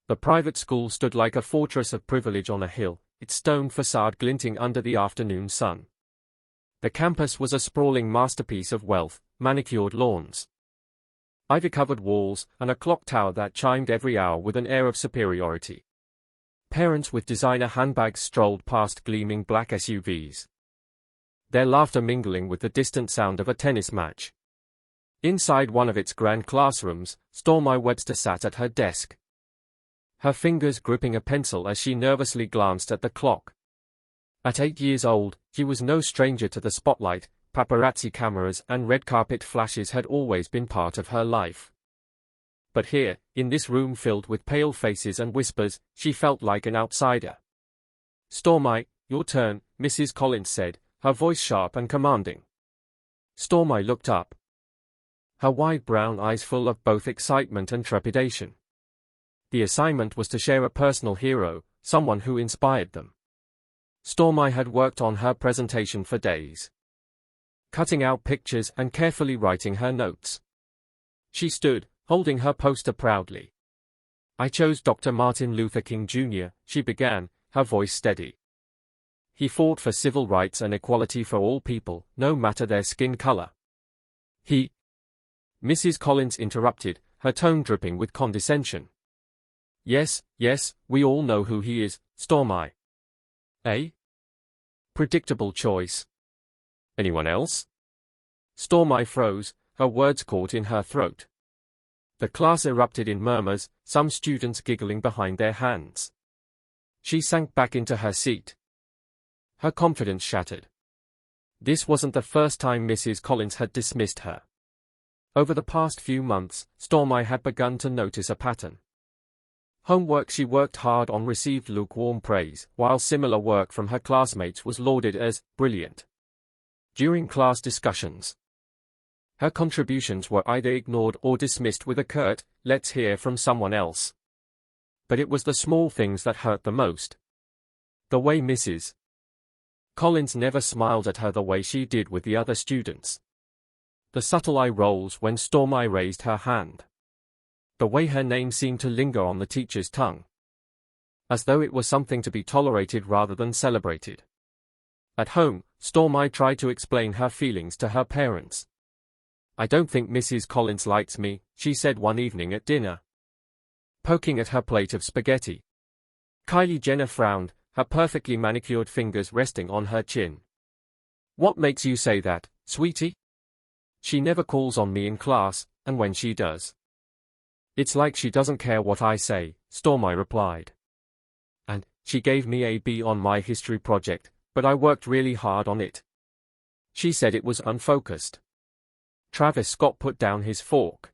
The private school stood like a fortress of privilege on a hill, its stone facade glinting under the afternoon sun. The campus was a sprawling masterpiece of wealth, manicured lawns, ivy-covered walls, and a clock tower that chimed every hour with an air of superiority. Parents with designer handbags strolled past gleaming black SUVs, their laughter mingling with the distant sound of a tennis match. Inside one of its grand classrooms, Stormi Webster sat at her desk, her fingers gripping a pencil as she nervously glanced at the clock. At 8 years old, she was no stranger to the spotlight. Paparazzi cameras and red carpet flashes had always been part of her life. But here, in this room filled with pale faces and whispers, she felt like an outsider. "Stormi, your turn," Mrs. Collins said, her voice sharp and commanding. Stormi looked up, her wide brown eyes full of both excitement and trepidation. The assignment was to share a personal hero, someone who inspired them. Stormi had worked on her presentation for days, cutting out pictures and carefully writing her notes. She stood, holding her poster proudly. "I chose Dr. Martin Luther King Jr., she began, her voice steady. "He fought for civil rights and equality for all people, no matter their skin color." "He—" Mrs. Collins interrupted, her tone dripping with condescension. Yes, we all know who he is, Stormi." "Eh? Predictable choice. Anyone else?" Stormi froze, her words caught in her throat. The class erupted in murmurs, some students giggling behind their hands. She sank back into her seat, her confidence shattered. This wasn't the first time Mrs. Collins had dismissed her. Over the past few months, Stormi had begun to notice a pattern. Homework she worked hard on received lukewarm praise, while similar work from her classmates was lauded as brilliant. During class discussions, her contributions were either ignored or dismissed with a curt, "Let's hear from someone else." But it was the small things that hurt the most. The way Mrs. Collins never smiled at her the way she did with the other students. The subtle eye rolls when Stormi raised her hand. The way her name seemed to linger on the teacher's tongue, as though it was something to be tolerated rather than celebrated. At home, Stormi tried to explain her feelings to her parents. "I don't think Mrs. Collins likes me," she said one evening at dinner, poking at her plate of spaghetti. Kylie Jenner frowned, her perfectly manicured fingers resting on her chin. "What makes you say that, sweetie?" "She never calls on me in class, and when she does, it's like she doesn't care what I say," Stormi replied. "And she gave me a B on my history project, but I worked really hard on it. She said it was unfocused." Travis Scott put down his fork,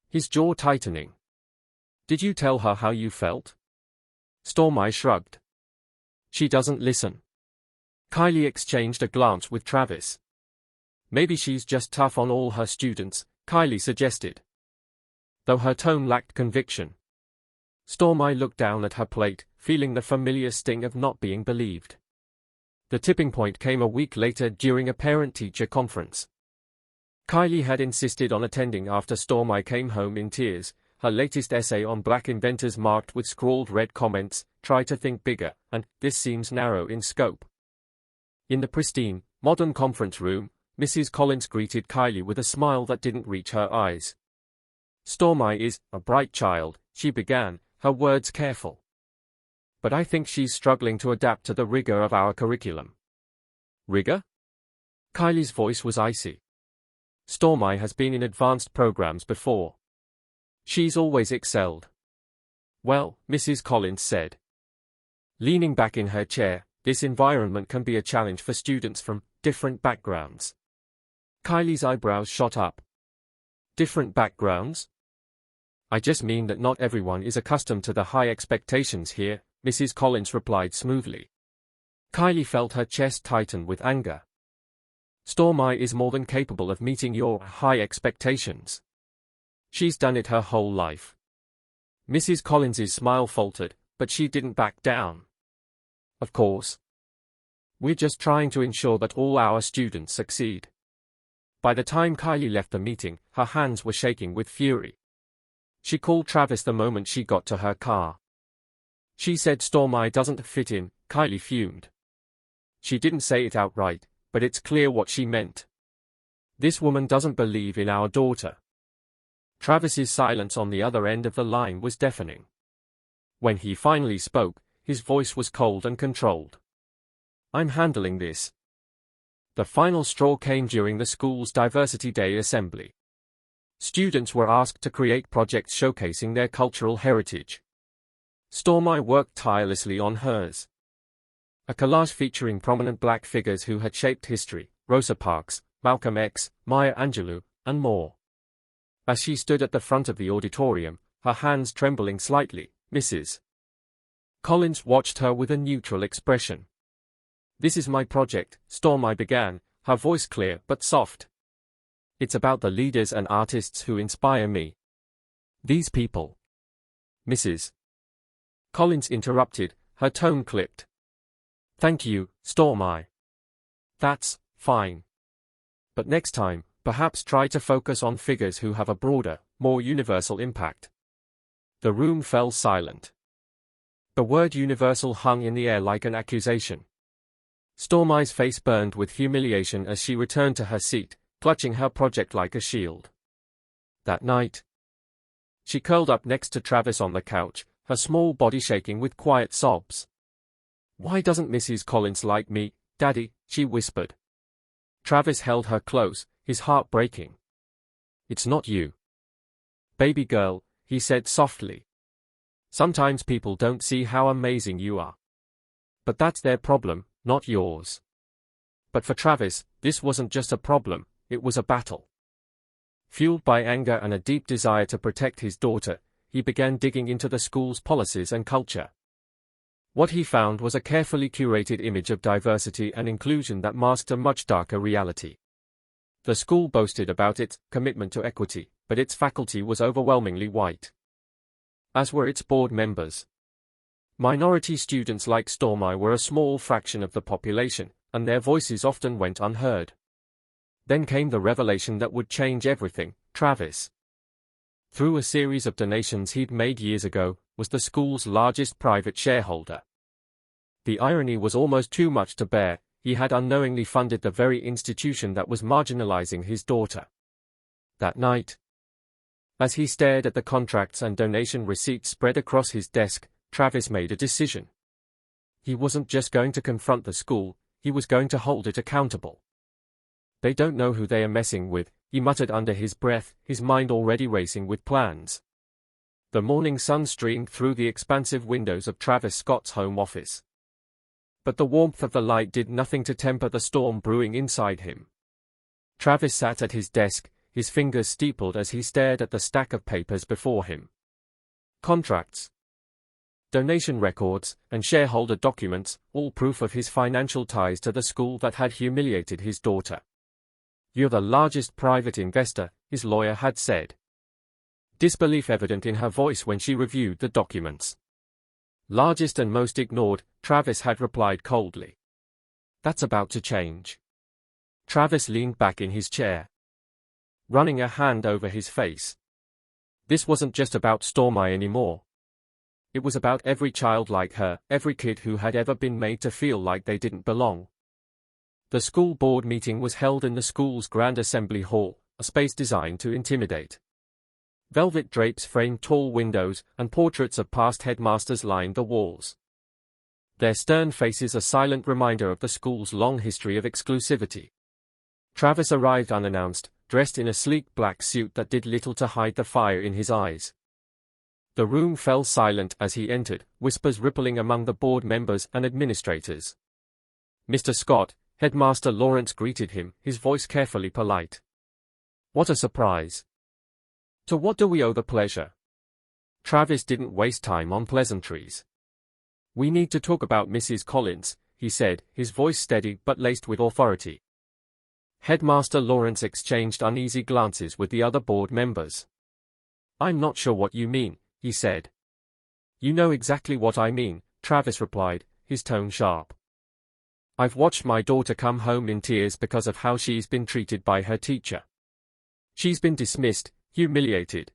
his jaw tightening. "Did you tell her how you felt?" Stormi shrugged. "She doesn't listen." Kylie exchanged a glance with Travis. "Maybe she's just tough on all her students," Kylie suggested, though her tone lacked conviction. Stormi looked down at her plate, feeling the familiar sting of not being believed. The tipping point came a week later during a parent-teacher conference. Kylie had insisted on attending after Stormi came home in tears, her latest essay on black inventors marked with scrawled red comments, "Try to think bigger," and "This seems narrow in scope." In the pristine, modern conference room, Mrs. Collins greeted Kylie with a smile that didn't reach her eyes. "Stormi is a bright child," she began, her words careful. "But I think she's struggling to adapt to the rigor of our curriculum." "Rigor?" Kylie's voice was icy. "Stormi has been in advanced programs before. She's always excelled." "Well," Mrs. Collins said, leaning back in her chair, "this environment can be a challenge for students from different backgrounds." Kylie's eyebrows shot up. "Different backgrounds?" "I just mean that not everyone is accustomed to the high expectations here," Mrs. Collins replied smoothly. Kylie felt her chest tighten with anger. "Stormi is more than capable of meeting your high expectations. She's done it her whole life." Mrs. Collins's smile faltered, but she didn't back down. "Of course. We're just trying to ensure that all our students succeed." By the time Kylie left the meeting, her hands were shaking with fury. She called Travis the moment she got to her car. She said Stormi doesn't fit in, Kylie fumed. She didn't say it outright, but it's clear what she meant. This woman doesn't believe in our daughter. Travis's silence on the other end of the line was deafening. When he finally spoke, his voice was cold and controlled. I'm handling this. The final straw came during the school's Diversity Day assembly. Students were asked to create projects showcasing their cultural heritage. Stormi worked tirelessly on hers. A collage featuring prominent black figures who had shaped history, Rosa Parks, Malcolm X, Maya Angelou, and more. As she stood at the front of the auditorium, her hands trembling slightly, Mrs. Collins watched her with a neutral expression. This is my project, Stormi began, her voice clear but soft. It's about the leaders and artists who inspire me. These people. Mrs. Collins interrupted, her tone clipped. Thank you, Stormi. That's fine. But next time, perhaps try to focus on figures who have a broader, more universal impact. The room fell silent. The word universal hung in the air like an accusation. Stormi's face burned with humiliation as she returned to her seat, clutching her project like a shield. That night, she curled up next to Travis on the couch, her small body shaking with quiet sobs. Why doesn't Mrs. Collins like me, Daddy? She whispered. Travis held her close, his heart breaking. It's not you. Baby girl, he said softly. Sometimes people don't see how amazing you are. But that's their problem, not yours. But for Travis, this wasn't just a problem, it was a battle. Fueled by anger and a deep desire to protect his daughter, he began digging into the school's policies and culture. What he found was a carefully curated image of diversity and inclusion that masked a much darker reality. The school boasted about its commitment to equity, but its faculty was overwhelmingly white. As were its board members. Minority students like Stormi were a small fraction of the population, and their voices often went unheard. Then came the revelation that would change everything. Travis, through a series of donations he'd made years ago, was the school's largest private shareholder. The irony was almost too much to bear. He had unknowingly funded the very institution that was marginalizing his daughter. That night, as he stared at the contracts and donation receipts spread across his desk, Travis made a decision. He wasn't just going to confront the school, he was going to hold it accountable. They don't know who they are messing with, he muttered under his breath, his mind already racing with plans. The morning sun streamed through the expansive windows of Travis Scott's home office. But the warmth of the light did nothing to temper the storm brewing inside him. Travis sat at his desk, his fingers steepled as he stared at the stack of papers before him. Contracts, donation records, and shareholder documents, all proof of his financial ties to the school that had humiliated his daughter. You're the largest private investor, his lawyer had said. Disbelief evident in her voice when she reviewed the documents. Largest and most ignored, Travis had replied coldly. That's about to change. Travis leaned back in his chair, running a hand over his face. This wasn't just about Stormi anymore. It was about every child like her, every kid who had ever been made to feel like they didn't belong. The school board meeting was held in the school's grand assembly hall, a space designed to intimidate. Velvet drapes framed tall windows, and portraits of past headmasters lined the walls. Their stern faces a silent reminder of the school's long history of exclusivity. Travis arrived unannounced, dressed in a sleek black suit that did little to hide the fire in his eyes. The room fell silent as he entered, whispers rippling among the board members and administrators. Mr. Scott, Headmaster Lawrence greeted him, his voice carefully polite. What a surprise. To what do we owe the pleasure? Travis didn't waste time on pleasantries. We need to talk about Mrs. Collins, he said, his voice steady but laced with authority. Headmaster Lawrence exchanged uneasy glances with the other board members. I'm not sure what you mean, he said. You know exactly what I mean, Travis replied, his tone sharp. I've watched my daughter come home in tears because of how she's been treated by her teacher. She's been dismissed, humiliated.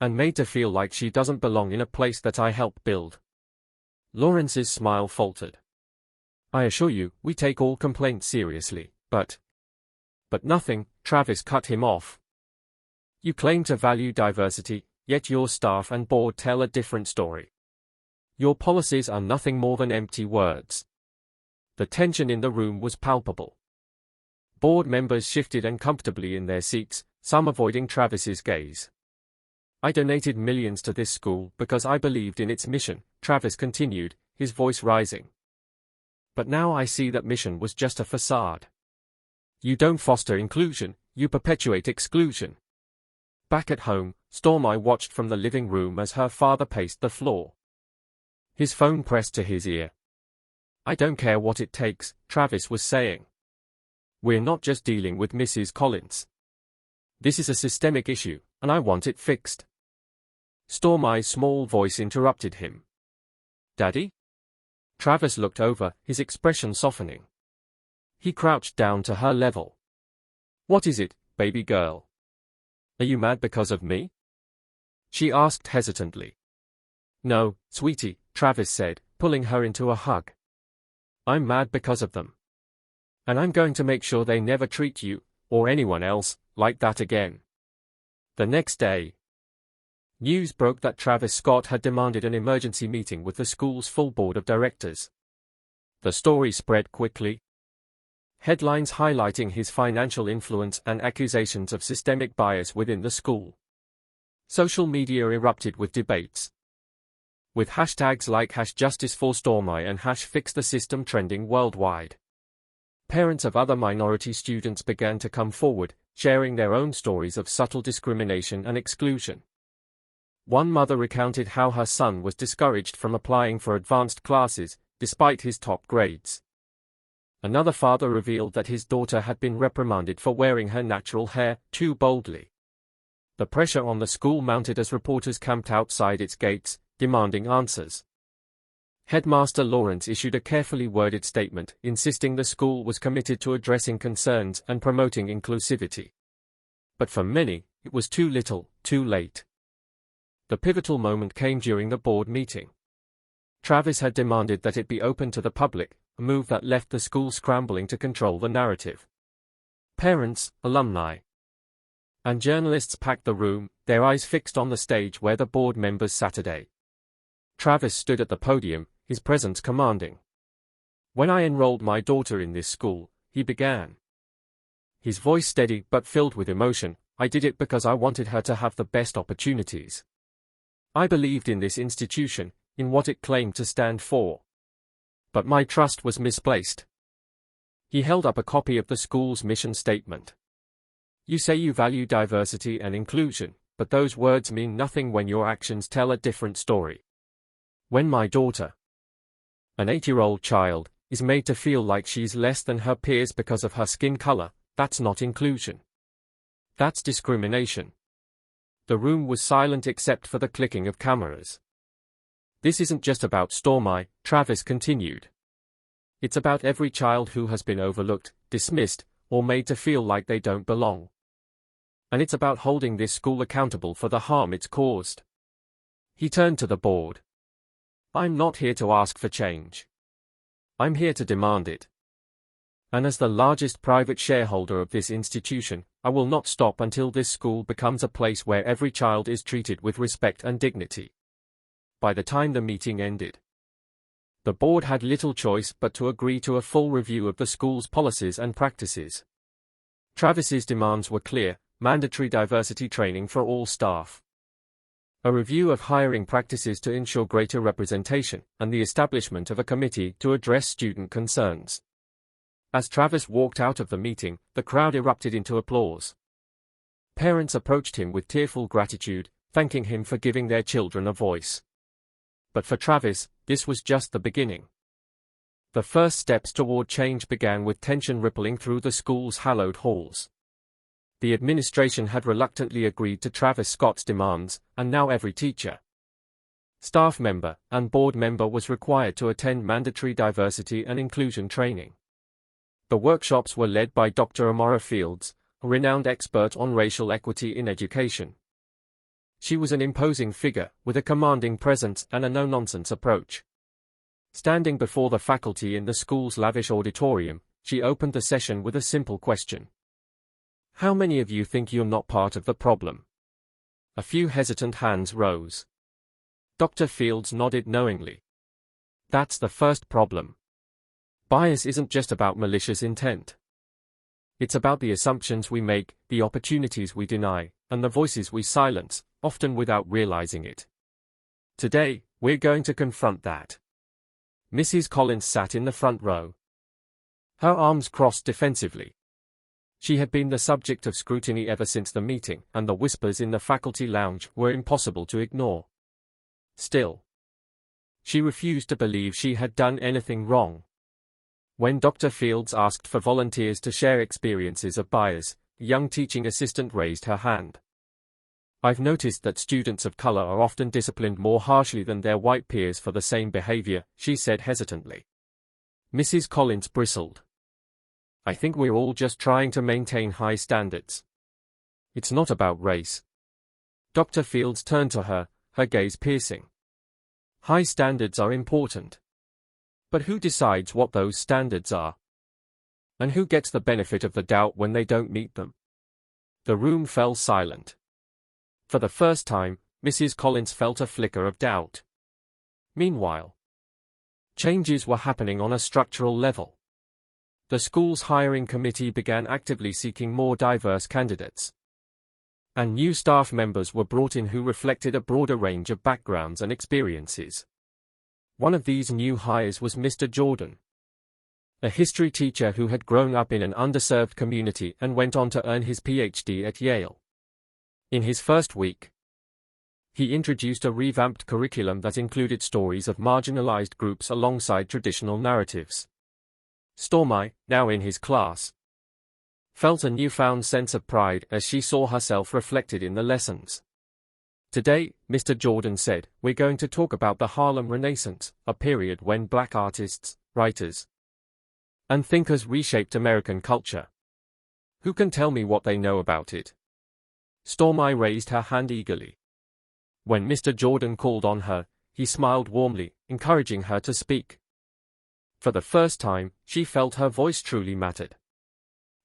and made to feel like she doesn't belong in a place that I helped build. Lawrence's smile faltered. I assure you, we take all complaints seriously, but nothing, Travis cut him off. You claim to value diversity, yet your staff and board tell a different story. Your policies are nothing more than empty words. The tension in the room was palpable. Board members shifted uncomfortably in their seats, some avoiding Travis's gaze. I donated millions to this school because I believed in its mission, Travis continued, his voice rising. But now I see that mission was just a facade. You don't foster inclusion, you perpetuate exclusion. Back at home, Stormi watched from the living room as her father paced the floor. His phone pressed to his ear. I don't care what it takes, Travis was saying. We're not just dealing with Mrs. Collins. This is a systemic issue, and I want it fixed. Stormi's small voice interrupted him. Daddy? Travis looked over, his expression softening. He crouched down to her level. What is it, baby girl? Are you mad because of me? She asked hesitantly. No, sweetie, Travis said, pulling her into a hug. I'm mad because of them. And I'm going to make sure they never treat you, or anyone else, like that again. The next day, news broke that Travis Scott had demanded an emergency meeting with the school's full board of directors. The story spread quickly. Headlines highlighting his financial influence and accusations of systemic bias within the school. Social media erupted with debates, with hashtags like #JusticeForStormi and #FixTheSystem trending worldwide. Parents of other minority students began to come forward, sharing their own stories of subtle discrimination and exclusion. One mother recounted how her son was discouraged from applying for advanced classes, despite his top grades. Another father revealed that his daughter had been reprimanded for wearing her natural hair too boldly. The pressure on the school mounted as reporters camped outside its gates, demanding answers. Headmaster Lawrence issued a carefully worded statement, insisting the school was committed to addressing concerns and promoting inclusivity. But for many, it was too little, too late. The pivotal moment came during the board meeting. Travis had demanded that it be open to the public, a move that left the school scrambling to control the narrative. Parents, alumni, and journalists packed the room, their eyes fixed on the stage where the board members Saturday. Travis stood at the podium, his presence commanding. When I enrolled my daughter in this school, he began. His voice steady but filled with emotion, I did it because I wanted her to have the best opportunities. I believed in this institution, in what it claimed to stand for. But my trust was misplaced. He held up a copy of the school's mission statement. You say you value diversity and inclusion, but those words mean nothing when your actions tell a different story. When my daughter, an 8-year-old child, is made to feel like she's less than her peers because of her skin color, that's not inclusion. That's discrimination. The room was silent except for the clicking of cameras. This isn't just about Stormi, Travis continued. It's about every child who has been overlooked, dismissed, or made to feel like they don't belong. And it's about holding this school accountable for the harm it's caused. He turned to the board. I'm not here to ask for change. I'm here to demand it. And as the largest private shareholder of this institution, I will not stop until this school becomes a place where every child is treated with respect and dignity. By the time the meeting ended, the board had little choice but to agree to a full review of the school's policies and practices. Travis's demands were clear: mandatory diversity training for all staff, a review of hiring practices to ensure greater representation, and the establishment of a committee to address student concerns. As Travis walked out of the meeting, the crowd erupted into applause. Parents approached him with tearful gratitude, thanking him for giving their children a voice. But for Travis, this was just the beginning. The first steps toward change began with tension rippling through the school's hallowed halls. The administration had reluctantly agreed to Travis Scott's demands, and now every teacher, staff member, and board member was required to attend mandatory diversity and inclusion training. The workshops were led by Dr. Amara Fields, a renowned expert on racial equity in education. She was an imposing figure, with a commanding presence and a no-nonsense approach. Standing before the faculty in the school's lavish auditorium, she opened the session with a simple question. How many of you think you're not part of the problem? A few hesitant hands rose. Dr. Fields nodded knowingly. That's the first problem. Bias isn't just about malicious intent. It's about the assumptions we make, the opportunities we deny, and the voices we silence, often without realizing it. Today, we're going to confront that. Mrs. Collins sat in the front row. Her arms crossed defensively. She had been the subject of scrutiny ever since the meeting, and the whispers in the faculty lounge were impossible to ignore. Still, she refused to believe she had done anything wrong. When Dr. Fields asked for volunteers to share experiences of bias, the young teaching assistant raised her hand. I've noticed that students of color are often disciplined more harshly than their white peers for the same behavior, she said hesitantly. Mrs. Collins bristled. I think we're all just trying to maintain high standards. It's not about race. Dr. Fields turned to her, her gaze piercing. High standards are important. But who decides what those standards are? And who gets the benefit of the doubt when they don't meet them? The room fell silent. For the first time, Mrs. Collins felt a flicker of doubt. Meanwhile, changes were happening on a structural level. The school's hiring committee began actively seeking more diverse candidates. And new staff members were brought in who reflected a broader range of backgrounds and experiences. One of these new hires was Mr. Jordan, a history teacher who had grown up in an underserved community and went on to earn his PhD at Yale. In his first week, he introduced a revamped curriculum that included stories of marginalized groups alongside traditional narratives. Stormi, now in his class, felt a newfound sense of pride as she saw herself reflected in the lessons. Today, Mr. Jordan said, we're going to talk about the Harlem Renaissance, a period when black artists, writers, and thinkers reshaped American culture. Who can tell me what they know about it? Stormi raised her hand eagerly. When Mr. Jordan called on her, he smiled warmly, encouraging her to speak. For the first time, she felt her voice truly mattered.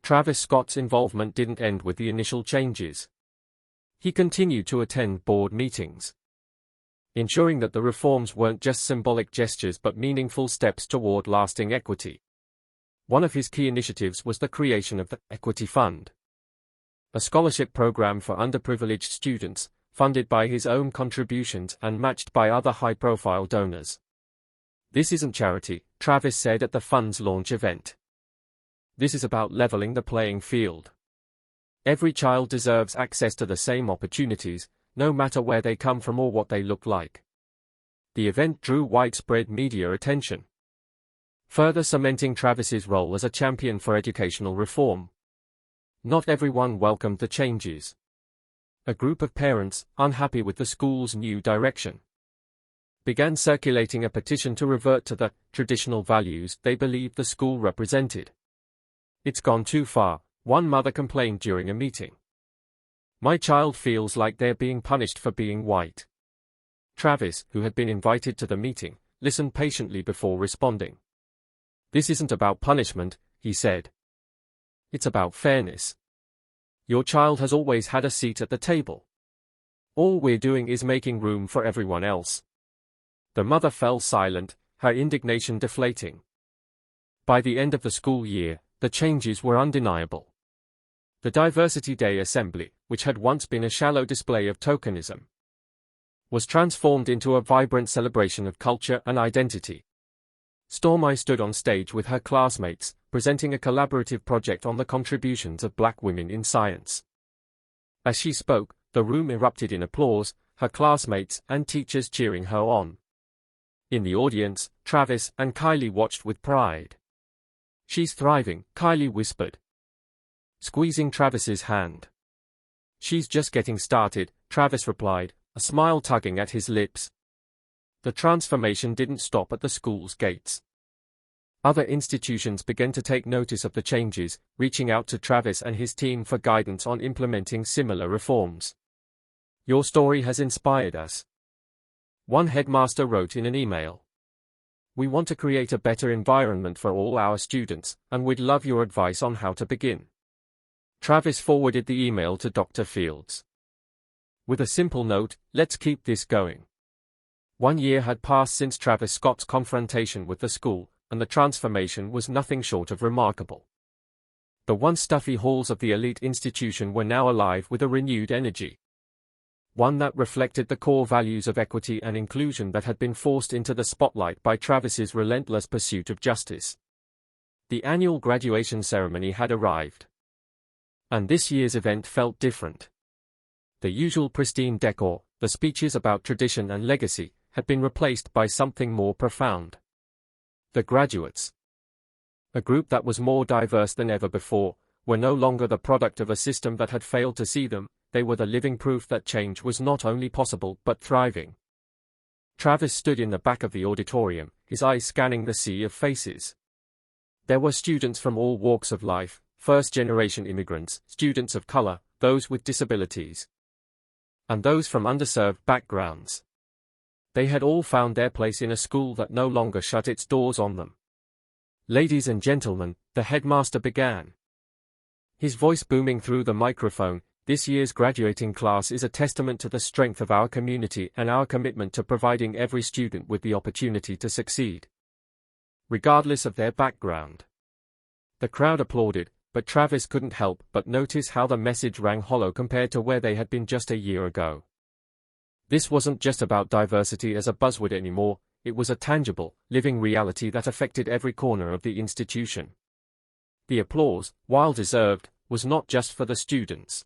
Travis Scott's involvement didn't end with the initial changes. He continued to attend board meetings, ensuring that the reforms weren't just symbolic gestures but meaningful steps toward lasting equity. One of his key initiatives was the creation of the Equity Fund, a scholarship program for underprivileged students, funded by his own contributions and matched by other high-profile donors. This isn't charity, Travis said at the fund's launch event. This is about leveling the playing field. Every child deserves access to the same opportunities, no matter where they come from or what they look like. The event drew widespread media attention, further cementing Travis's role as a champion for educational reform. Not everyone welcomed the changes. A group of parents, unhappy with the school's new direction, began circulating a petition to revert to the traditional values they believed the school represented. It's gone too far, one mother complained during a meeting. My child feels like they're being punished for being white. Travis, who had been invited to the meeting, listened patiently before responding. This isn't about punishment, he said. It's about fairness. Your child has always had a seat at the table. All we're doing is making room for everyone else. The mother fell silent, her indignation deflating. By the end of the school year, the changes were undeniable. The Diversity Day Assembly, which had once been a shallow display of tokenism, was transformed into a vibrant celebration of culture and identity. Stormi stood on stage with her classmates, presenting a collaborative project on the contributions of black women in science. As she spoke, the room erupted in applause, her classmates and teachers cheering her on. In the audience, Travis and Kylie watched with pride. She's thriving, Kylie whispered, squeezing Travis's hand. She's just getting started, Travis replied, a smile tugging at his lips. The transformation didn't stop at the school's gates. Other institutions began to take notice of the changes, reaching out to Travis and his team for guidance on implementing similar reforms. Your story has inspired us. One headmaster wrote in an email. We want to create a better environment for all our students, and we'd love your advice on how to begin. Travis forwarded the email to Dr. Fields with a simple note, let's keep this going. 1 year had passed since Travis Scott's confrontation with the school, and the transformation was nothing short of remarkable. The once stuffy halls of the elite institution were now alive with a renewed energy. One that reflected the core values of equity and inclusion that had been forced into the spotlight by Travis's relentless pursuit of justice. The annual graduation ceremony had arrived. And this year's event felt different. The usual pristine decor, the speeches about tradition and legacy, had been replaced by something more profound. The graduates, a group that was more diverse than ever before, were no longer the product of a system that had failed to see them. They were the living proof that change was not only possible but thriving. Travis stood in the back of the auditorium, his eyes scanning the sea of faces. There were students from all walks of life, first-generation immigrants, students of color, those with disabilities, and those from underserved backgrounds. They had all found their place in a school that no longer shut its doors on them. Ladies and gentlemen, the headmaster began. His voice booming through the microphone, this year's graduating class is a testament to the strength of our community and our commitment to providing every student with the opportunity to succeed, regardless of their background. The crowd applauded, but Travis couldn't help but notice how the message rang hollow compared to where they had been just a year ago. This wasn't just about diversity as a buzzword anymore, it was a tangible, living reality that affected every corner of the institution. The applause, while deserved, was not just for the students.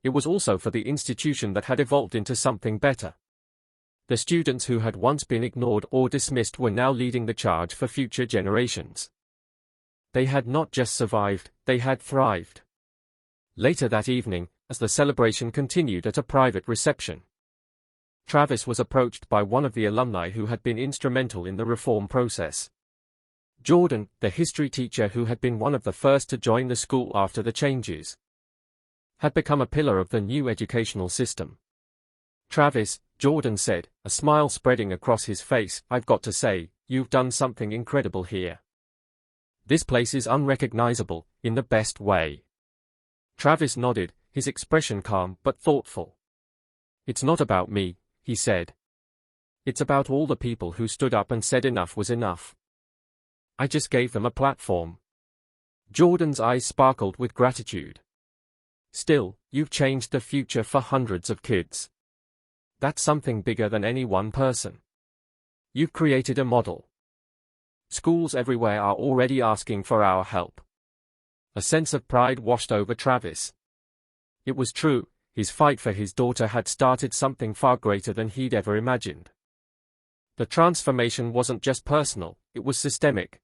It was also for the institution that had evolved into something better. The students who had once been ignored or dismissed were now leading the charge for future generations. They had not just survived, they had thrived. Later that evening, as the celebration continued at a private reception, Travis was approached by one of the alumni who had been instrumental in the reform process. Jordan, the history teacher who had been one of the first to join the school after the changes, had become a pillar of the new educational system. Travis, Jordan said, a smile spreading across his face, I've got to say, you've done something incredible here. This place is unrecognizable, in the best way. Travis nodded, his expression calm but thoughtful. It's not about me, he said. It's about all the people who stood up and said enough was enough. I just gave them a platform. Jordan's eyes sparkled with gratitude. Still, you've changed the future for hundreds of kids. That's something bigger than any one person. You've created a model. Schools everywhere are already asking for our help. A sense of pride washed over Travis. It was true, his fight for his daughter had started something far greater than he'd ever imagined. The transformation wasn't just personal, it was systemic.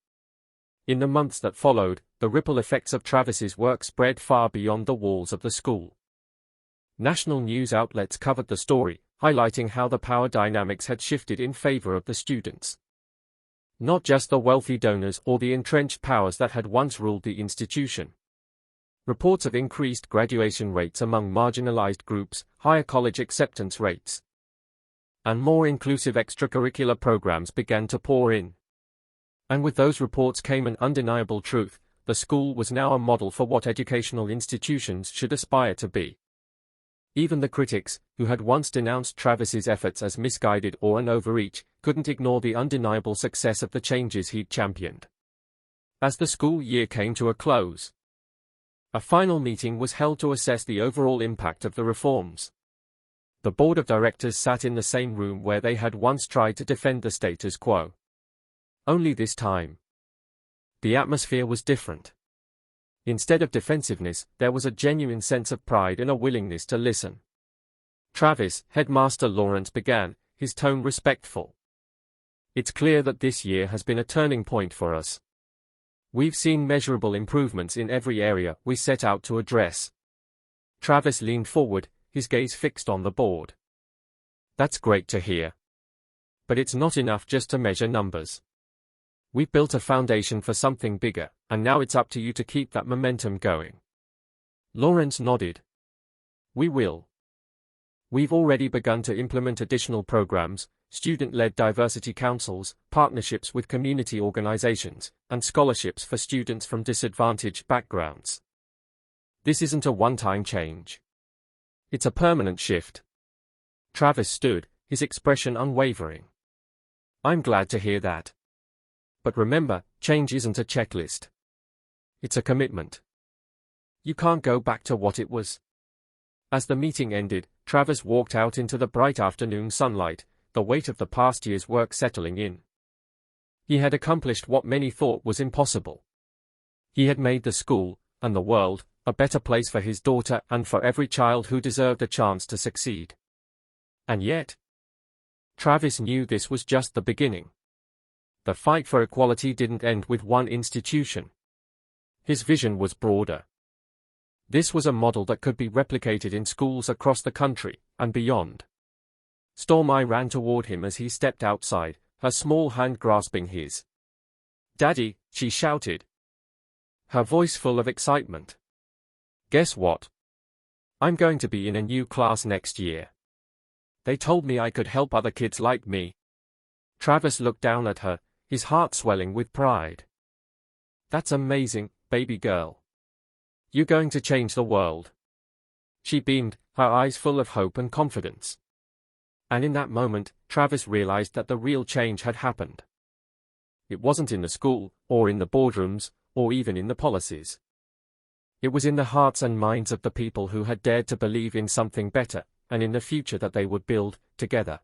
In the months that followed, the ripple effects of Travis's work spread far beyond the walls of the school. National news outlets covered the story, highlighting how the power dynamics had shifted in favor of the students. Not just the wealthy donors or the entrenched powers that had once ruled the institution. Reports of increased graduation rates among marginalized groups, higher college acceptance rates, and more inclusive extracurricular programs began to pour in. And with those reports came an undeniable truth: the school was now a model for what educational institutions should aspire to be. Even the critics, who had once denounced Travis's efforts as misguided or an overreach, couldn't ignore the undeniable success of the changes he'd championed. As the school year came to a close, a final meeting was held to assess the overall impact of the reforms. The board of directors sat in the same room where they had once tried to defend the status quo. Only this time, the atmosphere was different. Instead of defensiveness, there was a genuine sense of pride and a willingness to listen. Travis, Headmaster Lawrence began, his tone respectful. It's clear that this year has been a turning point for us. We've seen measurable improvements in every area we set out to address. Travis leaned forward, his gaze fixed on the board. That's great to hear. But it's not enough just to measure numbers. We've built a foundation for something bigger, and now it's up to you to keep that momentum going. Lawrence nodded. We will. We've already begun to implement additional programs, student-led diversity councils, partnerships with community organizations, and scholarships for students from disadvantaged backgrounds. This isn't a one-time change. It's a permanent shift. Travis stood, his expression unwavering. I'm glad to hear that. But remember, change isn't a checklist. It's a commitment. You can't go back to what it was. As the meeting ended, Travis walked out into the bright afternoon sunlight, the weight of the past year's work settling in. He had accomplished what many thought was impossible. He had made the school, and the world, a better place for his daughter and for every child who deserved a chance to succeed. And yet, Travis knew this was just the beginning. The fight for equality didn't end with one institution. His vision was broader. This was a model that could be replicated in schools across the country, and beyond. Stormi ran toward him as he stepped outside, her small hand grasping his. "Daddy," she shouted, her voice full of excitement. "Guess what? I'm going to be in a new class next year. They told me I could help other kids like me." Travis looked down at her, his heart swelling with pride. "That's amazing, baby girl. You're going to change the world." She beamed, her eyes full of hope and confidence. And in that moment, Travis realized that the real change had happened. It wasn't in the school, or in the boardrooms, or even in the policies. It was in the hearts and minds of the people who had dared to believe in something better, and in the future that they would build, together.